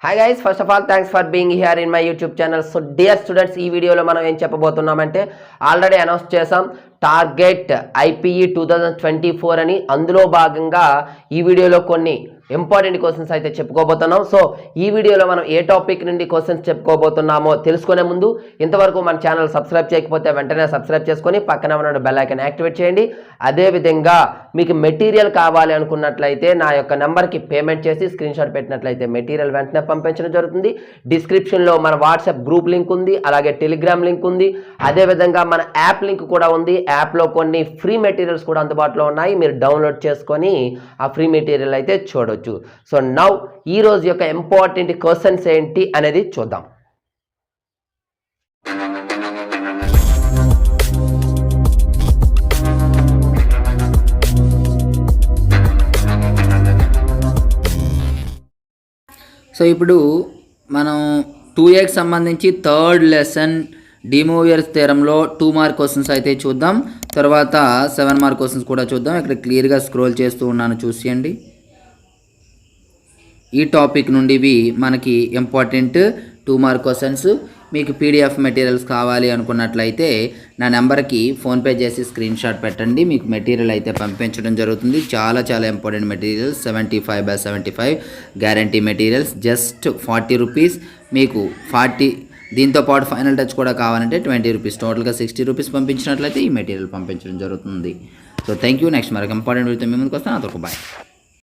Hi guys, first of all thanks for being here in my YouTube channel. So dear students, ఈ వీడియోలో మనం ఏం చెప్పబోతున్నామంటే already announce చేసాం target IPE 2024 అని. అందులో భాగంగా ఈ వీడియోలో కొన్ని ఇంపార్టెంట్ క్వశ్చన్స్ అయితే చెప్పుకోబోతున్నాం. సో ఈ వీడియోలో మనం ఏ టాపిక్ నుండి క్వశ్చన్స్ చెప్పుకోబోతున్నామో తెలుసుకునే ముందు ఇంతవరకు మన ఛానల్ సబ్స్క్రైబ్ చేయకపోతే వెంటనే సబ్స్క్రైబ్ చేసుకొని పక్కన ఉన్న బెల్ ఐకాన్ యాక్టివేట్ చేయండి. అదేవిధంగా మీకు మెటీరియల్ కావాలి అనుకున్నట్లయితే నా యొక్క నెంబర్కి పేమెంట్ చేసి స్క్రీన్ షాట్ పెట్టినట్లయితే మెటీరియల్ వెంటనే పంపించడం జరుగుతుంది. డిస్క్రిప్షన్లో మన వాట్సాప్ గ్రూప్ లింక్ ఉంది, అలాగే టెలిగ్రామ్ లింక్ ఉంది, అదేవిధంగా మన యాప్ లింక్ కూడా ఉంది. యాప్లో కొన్ని ఫ్రీ మెటీరియల్స్ కూడా అందుబాటులో ఉన్నాయి, మీరు డౌన్లోడ్ చేసుకొని ఆ ఫ్రీ మెటీరియల్ అయితే చూడవచ్చు. సో నౌ ఈ రోజు యొక్క ఇంపార్టెంట్ క్వశ్చన్స్ ఏంటి అనేది చూద్దాం. సో ఇప్పుడు మనం 2Aకి సంబంధించి థర్డ్ లెసన్ డిమూవియర్స్ థియరంలో 2 మార్క్ క్వశ్చన్స్ అయితే చూద్దాం. తర్వాత 7 మార్క్ క్వశ్చన్స్ కూడా చూద్దాం. ఇక్కడ క్లియర్గా స్క్రోల్ చేస్తూ ఉన్నాను, చూసేయండి. ఈ టాపిక్ నుండి మనకి ఇంపార్టెంట్ 2 మార్క్ క్వశ్చన్స్. మీకు PDF మెటీరియల్స్ కావాలి అనుకున్నట్లయితే నా నెంబర్కి ఫోన్పే చేసి స్క్రీన్ షాట్ పెట్టండి, మీకు మెటీరియల్ అయితే పంపించడం జరుగుతుంది. చాలా important materials, 75/75 guarantee materials, just 40 rupees. మీకు 40 దీంతో పాటు ఫైనల్ టచ్ కూడా కావాలంటే 20 రూపీస్, టోటల్గా 60 రూపీస్ పంపించినట్లయితే ఈ మెటీరియల్ పంపించడం జరుగుతుంది. So thank you. నెక్స్ట్ మరొక ఇంపార్టెంట్ వీడియోతో మీ ముందుకు వస్తాను. అదొక బాయ్.